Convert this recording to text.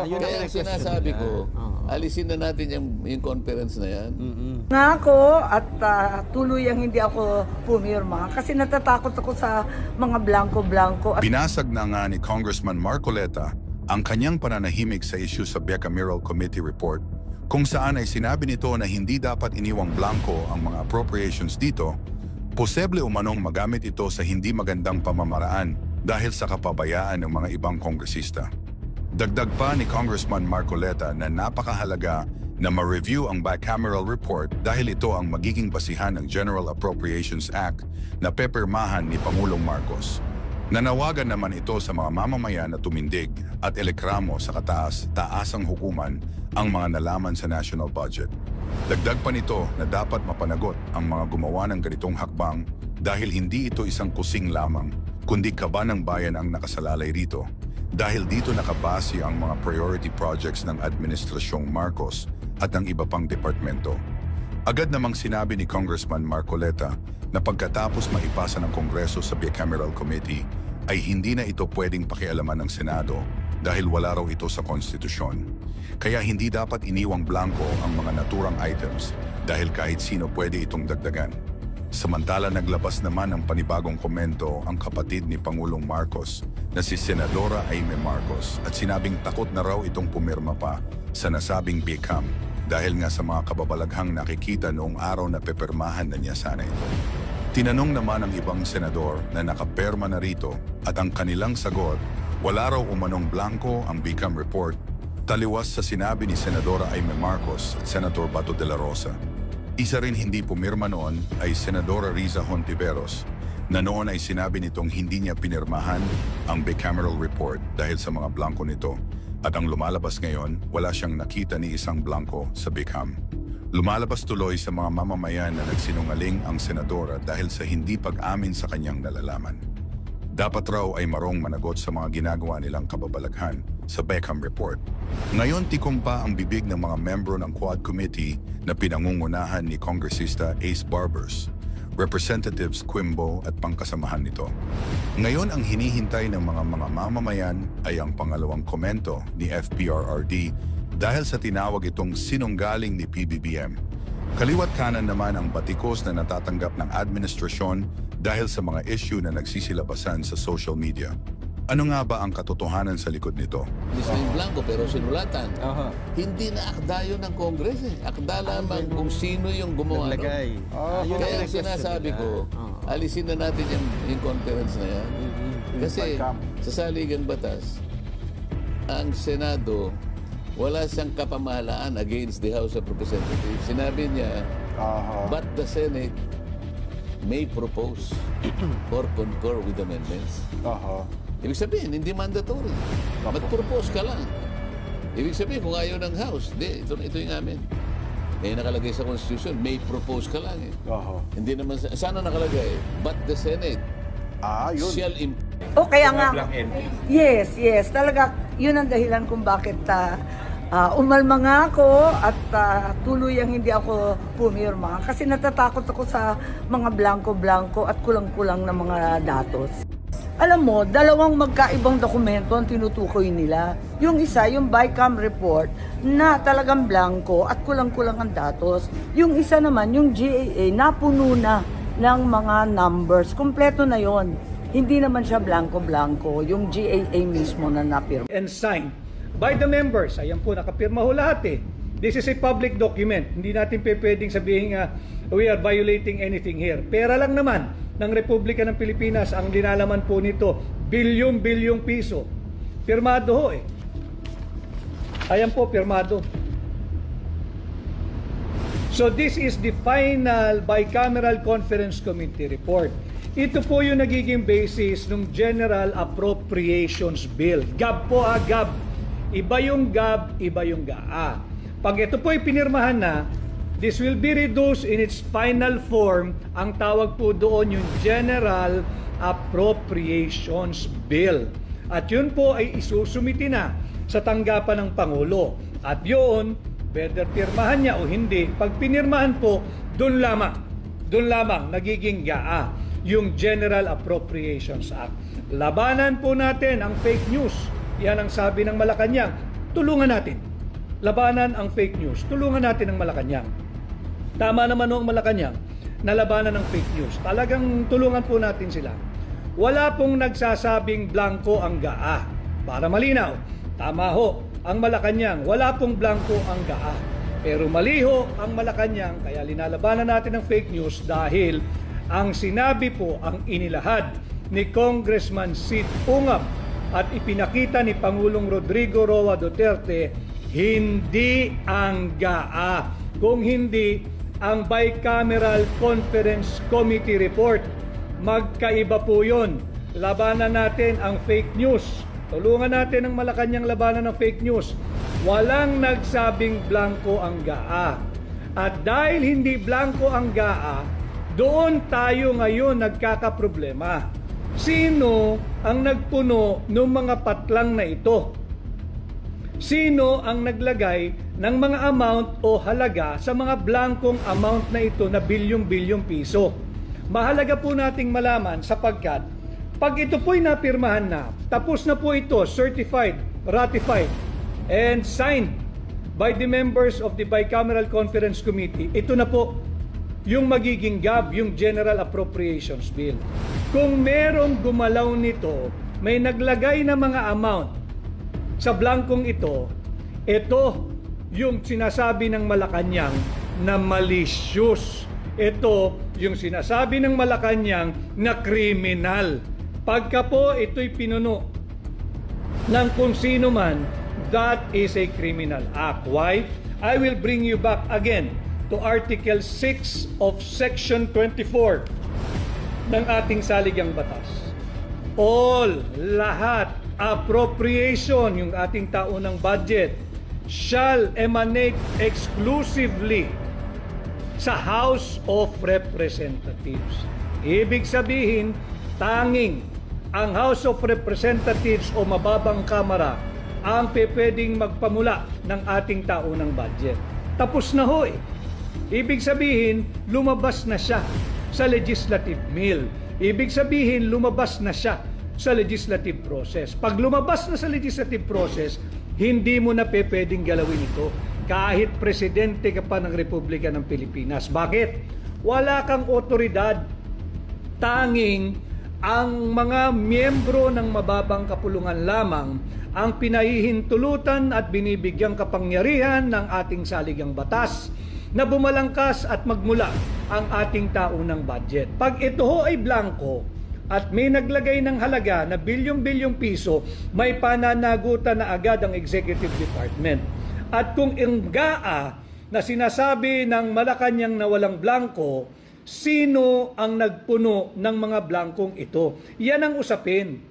Kaya ang sinasabi ko, alisin na natin yung conference na yan. Ako at tuluyang hindi ako pumirma kasi natatakot ako sa mga blanco-blanco. Binasag na nga ni Congressman Marcoleta ang kanyang pananahimik sa issue sa Bicameral Committee Report kung saan ay sinabi nito na hindi dapat iniwang blanco ang mga appropriations dito, posible umanong magamit ito sa hindi magandang pamamaraan dahil sa kapabayaan ng mga ibang kongresista. Dagdag pa ni Congressman Marcoleta na napakahalaga na ma-review ang bicameral report dahil ito ang magiging basihan ng General Appropriations Act na pepirmahan ni Pangulong Marcos. Nanawagan naman ito sa mga mamamayan na tumindig at elekramo sa kataas-taasang hukuman ang mga nalaman sa national budget. Dagdag pa nito na dapat mapanagot ang mga gumawa ng ganitong hakbang dahil hindi ito isang kusing lamang, kundi kaban ng bayan ang nakasalalay rito. Dahil dito nakabase ang mga priority projects ng Administrasyong Marcos at ng iba pang departamento. Agad namang sinabi ni Congressman Marcoleta na pagkatapos maipasa ng Kongreso sa Bicameral Committee ay hindi na ito pwedeng pakialaman ng Senado dahil wala raw ito sa konstitusyon. Kaya hindi dapat iniwang blanco ang mga naturang items dahil kahit sino pwede itong dagdagan. Samantala naglabas naman ng panibagong komento ang kapatid ni Pangulong Marcos na si Senadora Aimee Marcos at sinabing takot na raw itong pumirma pa sa nasabing BICAM dahil nga sa mga kababalaghang nakikita noong araw na pepirmahan na niya sana ito. Tinanong naman ng ibang senador na nakaperma na rito at ang kanilang sagot, wala raw umanong blanco ang BICAM report, taliwas sa sinabi ni Senadora Aimee Marcos at Senator Bato de la Rosa. Isa rin hindi pumirma noon ay Senadora Riza Hontiveros na noon ay sinabi nitong hindi niya pinirmahan ang bicameral report dahil sa mga blanco nito. At ang lumalabas ngayon, wala siyang nakita ni isang blanco sa BICAM. Lumalabas tuloy sa mga mamamayan na nagsinungaling ang senadora dahil sa hindi pag-amin sa kanyang nalalaman. Dapat raw ay marong managot sa mga ginagawa nilang kababalaghan sa BICAM report. Ngayon tikong pa ang bibig ng mga membro ng Quad Committee na pinangungunahan ni Kongresista Ace Barbers, Representatives Quimbo at pangkasamahan nito. Ngayon ang hinihintay ng mga mamamayan ay ang pangalawang komento ni FPRRD dahil sa tinawag itong sinunggaling ni PBBM. Kaliwat kanan naman ang batikos na natatanggap ng administrasyon dahil sa mga issue na nagsisilabasan sa social media. Ano nga ba ang katotohanan sa likod nito? Hindi sa blanco pero sinulatan. Hindi na akda yun ng Kongres eh. Akda lamang kung sino yung gumawa. Naglagay. Kaya ang sinasabi ko, alisin na natin yung conference na yan. Kasi sa saligang batas, ang Senado, wala siyang kapamahalaan against the House of Representatives. Sinabi niya, but the Senate may propose or concur with amendments. Ibig sabihin, hindi mandatory. Mag-propose ka lang. Ibig sabihin, kung ayaw ng House, ito yung amin. May nakalagay sa Constitution, may propose ka lang eh. Hindi naman, sana nakalagay, but the Senate shall O kaya nga, yes, talaga, yun ang dahilan kung bakit umalma nga ako at tuluyang hindi ako pumirma kasi natatakot ako sa mga blanco-blanco at kulang-kulang na mga datos. Alam mo, dalawang magkaibang dokumento ang tinutukoy nila. Yung isa, yung BICAM report na talagang blanco at kulang-kulang ang datos. Yung isa naman, yung GAA, napuno na ng mga numbers. Kompleto na yon. Hindi naman siya blanco-blanco. Yung GAA mismo na napirma. And signed by the members. Ayan po, nakapirma ho lahat eh. This is a public document. Hindi natin pwedeng sabihin we are violating anything here. Pera lang naman ng Republika ng Pilipinas ang linalaman po nito. Bilyong-bilyong piso. Pirmado ho eh. Ayan po, pirmado. So this is the final bicameral conference committee report. Ito po yung nagiging basis ng General Appropriations Bill. GAB po GAB. Iba yung GAB, iba yung GAA. Pag ito po ay pinirmahan na, this will be reduced in its final form. Ang tawag po doon yung General Appropriations Bill. At yun po ay isusumiti na sa tanggapan ng Pangulo. At yun, whether pirmahan niya o hindi, pag pinirmahan po, doon lamang nagiging GAA, yung General Appropriations Act. Labanan po natin ang fake news. Yan ang sabi ng Malacanang. tulungan natin. Labanan ang fake news. Tulungan natin ang Malacanang. Tama naman ang Malacanang na labanan ng fake news. Talagang tulungan po natin sila. Wala pong nagsasabing blanco ang GAA. Para malinaw, tama ho ang Malacanang. Wala pong blanco ang GAA. Pero maliho ang Malacanang, kaya linalabanan natin ang fake news dahil ang sinabi po, ang inilahad ni Congressman Sid Ungab at ipinakita ni Pangulong Rodrigo Roa Duterte, hindi ang GAA. Kung hindi, ang Bicameral Conference Committee Report. Magkaiba po yun. Labanan natin ang fake news. Tulungan natin ang Malacanang labanan ng fake news. Walang nagsabing blanco ang GAA. At dahil hindi blanco ang GAA, doon tayo ngayon nagkakaproblema. Sino ang nagpuno ng mga patlang na ito? Sino ang naglagay ng mga amount o halaga sa mga blankong amount na ito na bilyong-bilyong piso? Mahalaga po nating malaman sapagkat pag ito po'y napirmahan na, tapos na po ito, certified, ratified, and signed by the members of the Bicameral Conference Committee, ito na po yung magiging GAB, yung General Appropriations Bill. Kung merong gumalaw nito, may naglagay na mga amount sa blankong ito yung sinasabi ng Malacanang na malicious. Ito yung sinasabi ng Malacanang na kriminal. Pagka po ito'y pinuno ng kung sino man, that is a criminal act. Why? I will bring you back again to Article 6 of Section 24 ng ating saligang batas. Lahat, appropriation, yung ating taunang budget, shall emanate exclusively sa House of Representatives. Ibig sabihin, tanging ang House of Representatives o mababang kamara ang pwedeng magpamula ng ating taunang budget. Tapos na ho eh. Ibig sabihin, lumabas na siya sa legislative mill. Ibig sabihin, lumabas na siya sa legislative process. Pag lumabas na sa legislative process, hindi mo na pwedeng galawin ito. Kahit presidente ka pa ng Republika ng Pilipinas. Bakit? Wala kang otoridad. Tanging ang mga miyembro ng mababang kapulungan lamang ang pinahihintulutan at binibigyang kapangyarihan ng ating saligang batas na bumalangkas at magmula ang ating taunang budget. Pag ito ho ay blanco at may naglagay ng halaga na bilyong-bilyong piso, may pananagutan na agad ang Executive Department. At kung ang GAA na sinasabi ng Malacanang na walang blanco, sino ang nagpuno ng mga blankong ito? Yan ang usapin.